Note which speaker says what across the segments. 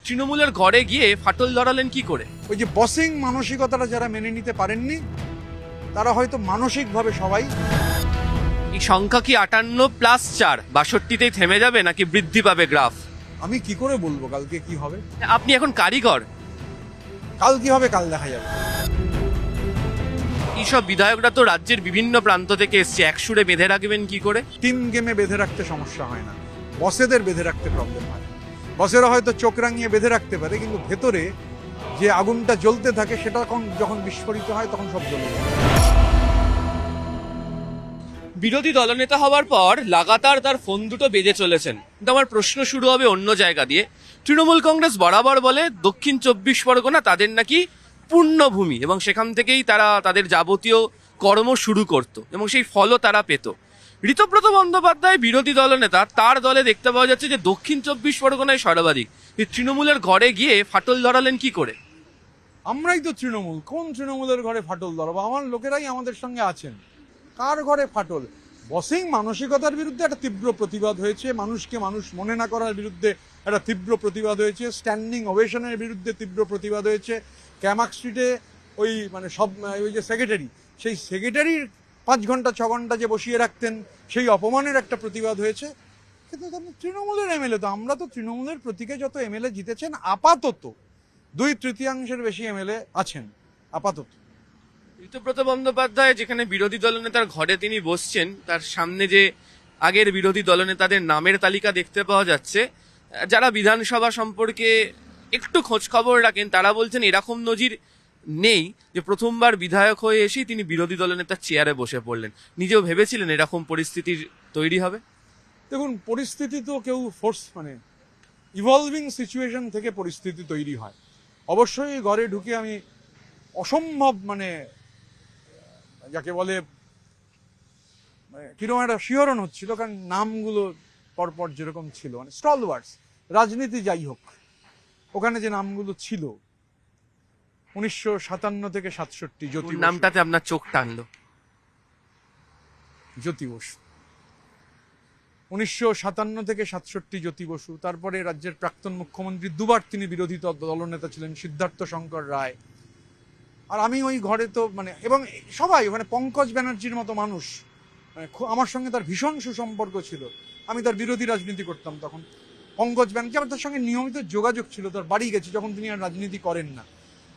Speaker 1: তৃণমূলের ঘরে গিয়ে ফাটল ধরালেন কি করে?
Speaker 2: ওই যে বসিং মানসিকতাটা যারা মেনে নিতে পারেননি তারা হয়তো মানসিকভাবে সবাই।
Speaker 1: এই সংখ্যা কি 58+4 62তেই থেমে যাবে নাকি বৃদ্ধি পাবে গ্রাফ?
Speaker 2: আমি কি করে বলবো কালকে কি হবে?
Speaker 1: আপনি এখন কারিগর।
Speaker 2: কাল কি হবে কাল দেখা যাবে।
Speaker 1: এইসব বিধায়করা তো রাজ্যের বিভিন্ন প্রান্ত থেকে এসছে, একসুরে বেঁধে রাখবেন কি করে?
Speaker 2: টিম গেমে বেঁধে রাখতে সমস্যা হয় না, বসেদের বেঁধে রাখতে প্রবলেম হয়। বসেরা হয়তো চোখ রাঙিয়ে বেঁধে রাখতে পারে, কিন্তু ভেতরে যে আগুনটা জ্বলতে থাকে সেটা যখন বিস্ফোরিত হয় তখন সব জ্বলে যায়।
Speaker 1: বিরোধী দলনেতা হওয়ার পর লাগাতার তার ফোন দুটো বেজে চলেছেন, কিন্তু আমার প্রশ্ন শুরু হবে অন্য জায়গা দিয়ে। তৃণমূল কংগ্রেস বরাবর বলে দক্ষিণ 24 পরগনা তাদের নাকি পূর্ণভূমি এবং সেখান থেকেই তারা তাদের যাবতীয় কর্ম শুরু করত এবং সেই ফলও তারা পেত। ঋতব্রত বন্দ্যোপাধ্যায় বিরোধী দলনেতা, তার দলে দেখতে পাওয়া যাচ্ছে যে দক্ষিণ 24 পরগনায় সর্বাধিক। এই তৃণমূলের ঘরে গিয়ে ফাটল ধরালেন কি করে?
Speaker 2: আমরাই তো তৃণমূল, কোন তৃণমূলের ঘরে ফাটল ধরবো? আমার লোকেরাই আমাদের সঙ্গে আছেন। কার ঘরে ফাটল? বসিং মানসিকতার বিরুদ্ধে একটা তীব্র প্রতিবাদ হয়েছে, মানুষকে মানুষ মনে না করার বিরুদ্ধে একটা তীব্র প্রতিবাদ হয়েছে, স্ট্যান্ডিং ওভেশনের বিরুদ্ধে তীব্র প্রতিবাদ হয়েছে। ক্যামাক স্ট্রিটে ওই যে সেক্রেটারি, সেই সেক্রেটারির 5 ঘন্টা 6 ঘন্টা যে বসিয়ে রাখতেন, সেই অপমানের একটা প্রতিবাদ হয়েছে। কিন্তু আপনি তৃণমূলের এমএলএ, তো আমরা তো তৃণমূলের প্রতীকে যত এমএলএ জিতেছেন আপাতত 2/3 বেশি এমএলএ আছেন আপাতত।
Speaker 1: ঋতব্রত বন্দ্যোপাধ্যায় যেখানে বিরোধী দলনেতার ঘরে তিনি বসছেন, তার সামনে যে আগের বিরোধী দলনেতাদের নামের তালিকা দেখতে পাওয়া যাচ্ছে, যারা বিধানসভা সম্পর্কে একটু খোঁজ খবর রাখেন তারা বলছেন এরকম নজির নেই যে প্রথমবার বিধায়ক হয়ে এসেই তিনি বিরোধী দলনেতার চেয়ারে বসে পড়লেন। নিজেও ভেবেছিলেন এরকম পরিস্থিতির তৈরি হবে?
Speaker 2: দেখুন, পরিস্থিতি তো কেউ ইভলভিং সিচুয়েশন থেকে পরিস্থিতি তৈরি হয়। অবশ্যই ঘরে ঢুকে আমি অসম্ভব যাকে বলে কিরকম একটা শিহরণ হচ্ছিল, কারণ নামগুলো পরপর যেরকম ছিল, স্টলওয়ার্ডস রাজনীতি যাই হোক, ওখানে যে নামগুলো ছিল 1957 থেকে 67, জ্যোতি বসু,
Speaker 1: নামটাতে আপনার চোখ টানলো?
Speaker 2: জ্যোতি বসু 1957 থেকে 67, জ্যোতি বসু। তারপরে রাজ্যের প্রাক্তন মুখ্যমন্ত্রী, দুবার তিনি বিরোধী দলনেতা ছিলেন, সিদ্ধার্থ শঙ্কর রায়। আর আমি ওই ঘরে তো এবং সবাই পঙ্কজ ব্যানার্জির মতো মানুষ, আমার সঙ্গে তার ভীষণ সুসম্পর্ক ছিল। আমি তার বিরোধী রাজনীতি করতাম তখন। পঙ্কজ ব্যানার্জি, আমার তার সঙ্গে নিয়মিত যোগাযোগ ছিল, তার বাড়ি গেছি যখন তিনি আর রাজনীতি করেন না।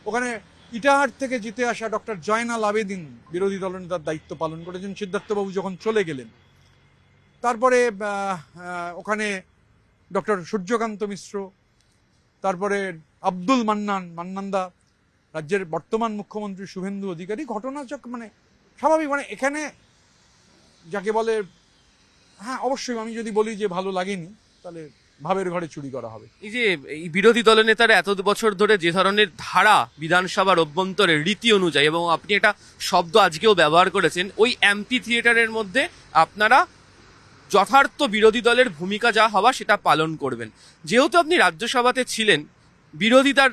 Speaker 2: ওখানে ইটাহার থেকে জিতে আসা ডক্টর জয়নাল আবেদিন বিরোধী দলনেতার দায়িত্ব পালন করেছেন সিদ্ধার্থবাবু যখন চলে গেলেন। তারপরে ওখানে ডক্টর সূর্যকান্ত মিশ্র, তারপরে আব্দুল মান্নানদা, রাজ্যের বর্তমান মুখ্যমন্ত্রী শুভেন্দু অধিকারী। ঘটনাচক স্বাভাবিক, এখানে যাকে বলে, হ্যাঁ অবশ্যই আমি যদি বলি যে ভালো লাগেনি, তাহলে ভাবের ঘরে চুরি করা হবে।
Speaker 1: এই যে এই বিরোধী দলনেতারা এত বছর ধরে যে ধরনের ধারা বিধানসভার অভ্যন্তরে রীতি অনুযায়ী, এবং আপনি একটা শব্দ আজকেও ব্যবহার করেছেন, ওই অ্যাম্পি থিয়েটারের মধ্যে আপনারা যথার্থ বিরোধী দলের ভূমিকা যা হওয়া সেটা পালন করবেন। যেহেতু আপনি রাজ্যসভাতে ছিলেন, বিরোধিতার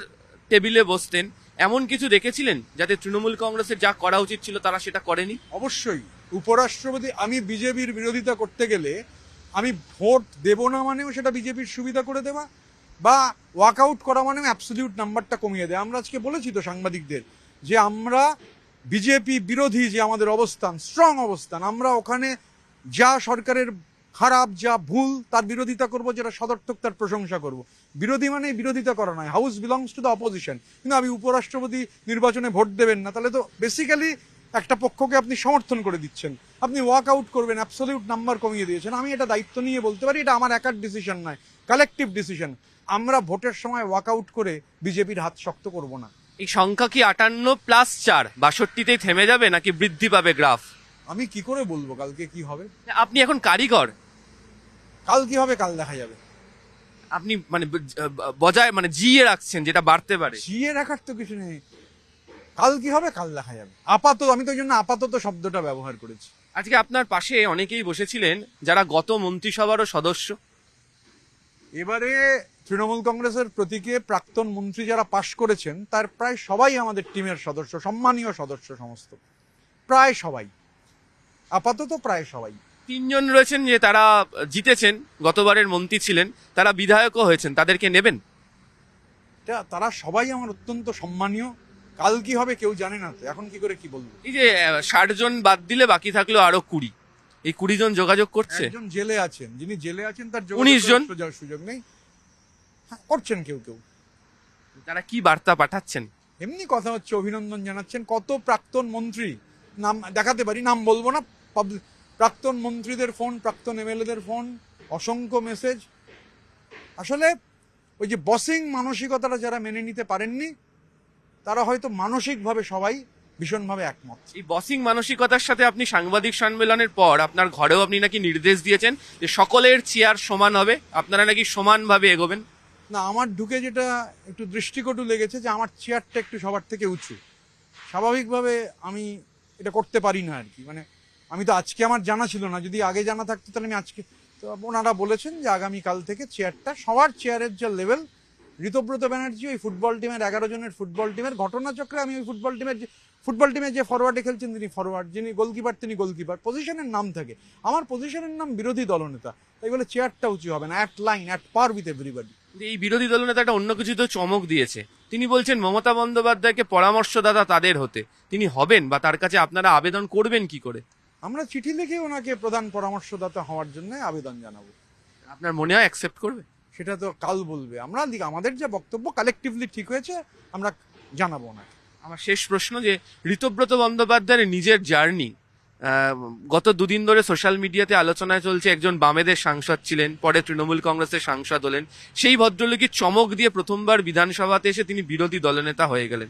Speaker 1: টেবিলে বসতেন, এমন কিছু দেখেছিলেন যাতে তৃণমূল কংগ্রেসের যা করা উচিত ছিল তারা সেটা করেনি?
Speaker 2: অবশ্যই। উপরাষ্ট্রপতি, আমি বিজেপির বিরোধিতা করতে গেলে আমি ভোট দেব না মানেও সেটা বিজেপির সুবিধা করে দেওয়া, বা ওয়াকআউট করা মানেও অ্যাবসলিউট নাম্বারটা কমিয়ে দেয়। আমরা আজকে বলেছি তো সাংবাদিকদের যে আমরা বিজেপি বিরোধী যে আমাদের অবস্থান, স্ট্রং অবস্থান, আমরা ওখানে যা সরকারের খারাপ, যা ভুল তার বিরোধিতা করব, যেটা সদর্থক তার প্রশংসা করব। বিরোধী মানে বিরোধিতা করা নয়, house belongs to the opposition. কিন্তু আপনি উপরাষ্ট্রপতি নির্বাচনে ভোট দেবেন না, তাহলে তো বেসিক্যালি একটা পক্ষকে আপনি সমর্থন করে দিচ্ছেন। আপনি ওয়াক আউট করবেন, অ্যাবসলিউট নাম্বার কমিয়ে দিয়েছেন। আমি এটা দায়িত্ব নিয়ে বলতে পারি, এটা আমার একার ডিসিশন নয়, কালেকটিভ ডিসিশন। আমরা ভোটের সময় ওয়াক আউট করে বিজেপির হাত শক্ত করব না।
Speaker 1: এই সংখ্যা কি 58+4 62তেই থেমে যাবে নাকি বৃদ্ধি পাবে গ্রাফ?
Speaker 2: আমি কি করে বলবো কালকে কি হবে?
Speaker 1: আপনি এখন কারিগর।
Speaker 2: কাল কি হবে কাল দেখা যাবে।
Speaker 1: আপনি বজায় জিয়ে রাখছেন যেটা বাড়তে পারে।
Speaker 2: জিয়ে রাখার তো কিছু নেই, কাল কি হবে কাল দেখা যাবে। আপাতত, আমি তো ওই জন্য আপাতত শব্দটা ব্যবহার করেছি।
Speaker 1: আজকে আপনার পাশে অনেকেই বসেছিলেন যারা গত মন্ত্রিসভারও সদস্য।
Speaker 2: এবারে তৃণমূল কংগ্রেসের প্রতীকে প্রাক্তন মন্ত্রী যারা পাশ করেছেন তার প্রায় সবাই আমাদের টিমের সদস্য, সম্মানীয় সদস্য সমস্ত, প্রায় সবাই, আপাতত প্রায় সবাই।
Speaker 1: 3 জন রয়েছেন যে তারা জিতেছেন, গতবারের মন্ত্রী ছিলেন, তারা বিধায়কও হয়েছেন, তাদেরকে নেবেন?
Speaker 2: এটা তারা সবাই আমার অত্যন্ত সম্মানীয়। কাল কি হবে কেউ জানে না, তো এখন কি করে কি বলবো।
Speaker 1: এই যে 60 জন বাদ দিলে বাকি থাকলো আরো 20, এই 20 জন যোগাযোগ করছে?
Speaker 2: একজন জেলে আছেন, যিনি জেলে আছেন তার
Speaker 1: 19 জন
Speaker 2: সুযোগ নেই। হ্যাঁ, করছেন কেউ কেউ।
Speaker 1: তারা কি বার্তা পাঠাচ্ছেন?
Speaker 2: এমনি কথা হচ্ছে, অভিনন্দন জানাচ্ছেন। কত প্রাক্তন মন্ত্রী, নাম দেখাতে পারি, নাম বলবো না, প্রাক্তন মন্ত্রীদের ফোন, প্রাক্তন এমএলএদের ফোন, অসংখ্য মেসেজ। আসলে ওই যে বসিং মানসিকতাটা যারা মেনে নিতে পারেননি, তারা হয়তো মানসিকভাবে সবাই ভীষণভাবে একমত।
Speaker 1: এই বসিং মানসিকতার সাথে আপনি সাংবাদিক সম্মেলনের পর আপনার ঘরেও আপনি নাকি নির্দেশ দিয়েছেন যে সকলের চেয়ার সমান হবে, আপনারা নাকি সমানভাবে এগোবেন।
Speaker 2: না, আমার ঢুকে যেটা একটু দৃষ্টিকটু লেগেছে যে আমার চেয়ারটা একটু সবার থেকে উঁচু। স্বাভাবিকভাবে আমি এটা করতে পারি না আর কি। মানে আমি তো আজকে আমার জানা ছিল না, যদি আগে জানা থাকতো তাহলে আমি আজকে, তো ওনারা বলেছেন যে আগামীকাল থেকে চেয়ারটা, সবার চেয়ারের যা লেভেল, ঋতব্রত ব্যানার্জি ওই ফুটবল টিমের 11 জনের ফুটবল টিমের ঘটনাচক্রে, আমি ওই ফুটবল টিমের যে ফরওয়ার্ডে খেলছেন তিনি ফরওয়ার্ড, যিনি গোলকিপার তিনি গোলকিপার, পজিশনের নাম থাকে। আমার পজিশনের নাম বিরোধী দলনেতা, তাই বলে চেয়ারটা উঁচু হবে না। At line, at per with everybody.
Speaker 1: এই বিরোধী দলনেতা একটা অন্য কিছু তো চমক দিয়েছে। তিনি বলছেন মমতা বন্দ্যোপাধ্যায়কে পরামর্শদাতা তাদের হতে তিনি হবেন, বা তার কাছে আপনারা আবেদন করবেন কি করে?
Speaker 2: আমরা চিঠি লিখে ওনাকে প্রধান পরামর্শদাতা হওয়ার জন্য আবেদন জানাবো।
Speaker 1: আপনার মনে হয় অ্যাকসেপ্ট করবে?
Speaker 2: সেটা তো কাল বলবে। আমরা আমাদের যে বক্তব্য কালেকটিভলি ঠিক হয়েছে, আমরা জানাবো না।
Speaker 1: আমার শেষ প্রশ্ন, যে ঋতব্রত বন্দ্যোপাধ্যায়ের নিজের জার্নি, গত দুদিন ধরে সোশ্যাল মিডিয়াতে আলোচনায় চলছে, একজন বামেদের সাংসদ ছিলেন, পরে তৃণমূল কংগ্রেসের সাংসদ হলেন, সেই ভদ্রলোকই চমক দিয়ে প্রথমবার বিধানসভাতে এসে তিনি বিরোধী দলনেতা হয়ে গেলেন।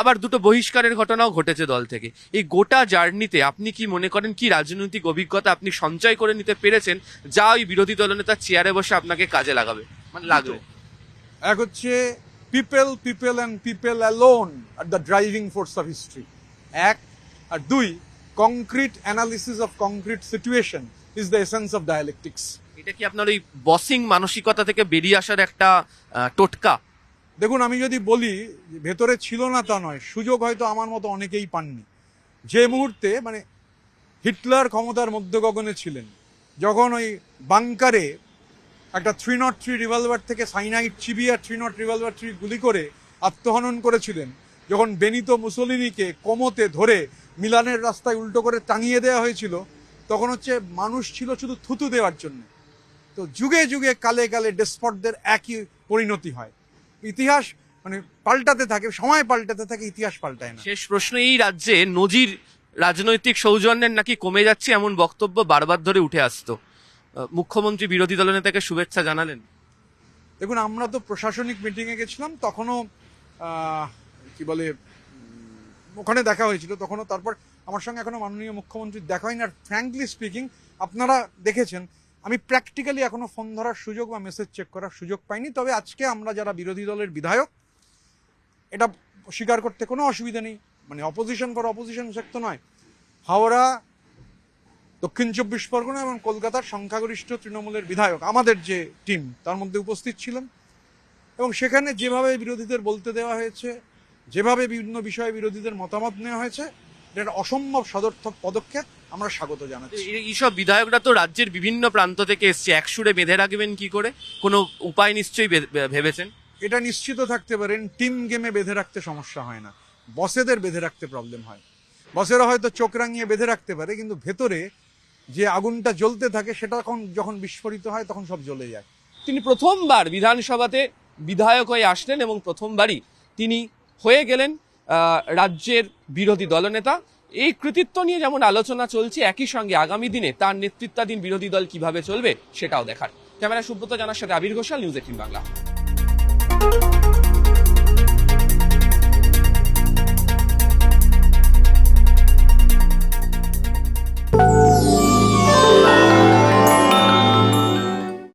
Speaker 1: আবার 2টো বহিষ্কারের ঘটনাও ঘটেছে দল থেকে। এই গোটা জার্নিতে আপনি কি মনে করেন, কি রাজনৈতিক অভিজ্ঞতা আপনি সঞ্চয় করে নিতে পেরেছেন, যা ওই বিরোধী দলনেতার চেয়ারে বসে আপনাকে কাজে লাগাবে, মানে লাগবে?
Speaker 2: এক হচ্ছে people and people alone are the driving force of history, এক। আর দুই, concrete analysis of concrete situation is the essence of dialectics.
Speaker 1: এটা কি আপনার ওই বসিং মানসিকতা থেকে বেরিয়ে আসার একটা টোটকা?
Speaker 2: দেখুন, আমি যদি বলি ভেতরে ছিল না তা নয়, সুযোগ হয়তো আমার মতো অনেকেই পাননি। যে মুহূর্তে মানে হিটলার ক্ষমতার মধ্য গগনে ছিলেন, যখন ওই বাংকারে একটা 303 রিভলভার থেকে সাইনাইড চিবিয়ে 303 রিভলভার গুলি করে আত্মহনন করেছিলেন, যখন বেনিতো মুসোলিনিকে কোমোতে ধরে মিলানের রাস্তায় উল্টো করে টাঙিয়ে দেওয়া হয়েছিল, তখন হচ্ছে মানুষ ছিল শুধু থুতু দেওয়ার জন্য। তো যুগে যুগে কালে কালে ডেসপটদের একই পরিণতি হয়। ইতিহাস মানে পাল্টাতে থাকে, সময় পাল্টাতে থাকে, ইতিহাস পাল্টায় না।
Speaker 1: শেষ প্রশ্ন, এই রাজ্যে নজির রাজনৈতিক সৌজন্যের নাকি কমে যাচ্ছে, এমন বক্তব্য বারবার ধরে উঠে আসতো। মুখ্যমন্ত্রী বিরোধী দলনেতাকে শুভেচ্ছা জানালেন।
Speaker 2: দেখুন, আমরা তো প্রশাসনিক মিটিংয়ে গেছিলাম, তখনও কি বলে ওখানে দেখা হয়েছিল, তখনও। তারপর আমার সঙ্গে এখনো মাননীয় মুখ্যমন্ত্রীর দেখা হয়নি। আর ফ্র্যাঙ্কলি স্পিকিং, আপনারা দেখেছেন আমি প্র্যাকটিক্যালি এখনো ফোন ধরার সুযোগ বা মেসেজ চেক করার সুযোগ পাইনি। তবে আজকে আমরা যারা বিরোধী দলের বিধায়ক, এটা স্বীকার করতে কোনো অসুবিধা নেই, মানে অপোজিশন ফর অপোজিশন সেক তো নয়, হাওড়া, দক্ষিণ 24 পরগনা এবং কলকাতার সংখ্যাগরিষ্ঠ তৃণমূলের বিধায়ক আমাদের যে টিম, তার মধ্যে উপস্থিত ছিলেন। এবং সেখানে যেভাবে বিরোধীদের বলতে দেওয়া হয়েছে, যেভাবে বিভিন্ন বিষয়ে বিরোধীদের মতামত নেওয়া হয়েছে, এটা অসম্ভব সদর্থক পদক্ষেপ, আমরা স্বাগত জানাচ্ছি।
Speaker 1: এইসব বিধায়করা তো রাজ্যের বিভিন্ন প্রান্ত থেকে এসছে, একসুরে বেঁধে রাখবেন কি করে? কোনো উপায় নিশ্চয়ই ভেবেছেন?
Speaker 2: এটা নিশ্চিত থাকতে পারেন, টিম গেমে বেঁধে রাখতে সমস্যা হয় না, বসেদের বেঁধে রাখতে প্রবলেম হয়। বসেরা হয়তো চোখ রাঙিয়ে বেঁধে রাখতে পারে, কিন্তু ভেতরে যে আগুনটা জ্বলতে থাকে সেটা যখন বিস্ফোরিত হয় তখন সব জ্বলে যায়।
Speaker 1: তিনি প্রথমবার বিধানসভাতে বিধায়ক হয়ে আসলেন এবং প্রথমবারই তিনি হয়ে গেলেন রাজ্যের বিরোধী দলনেতা। এই কৃতিত্ব নিয়ে যেমন আলোচনা চলছে, একই সঙ্গে আগামী দিনে তার নেতৃত্বাধীন বিরোধী দল কিভাবে চলবে সেটাও দেখার। ক্যামেরা সুব্রত জানার সাথে আবির ঘোষাল, নিউজ 18 বাংলা।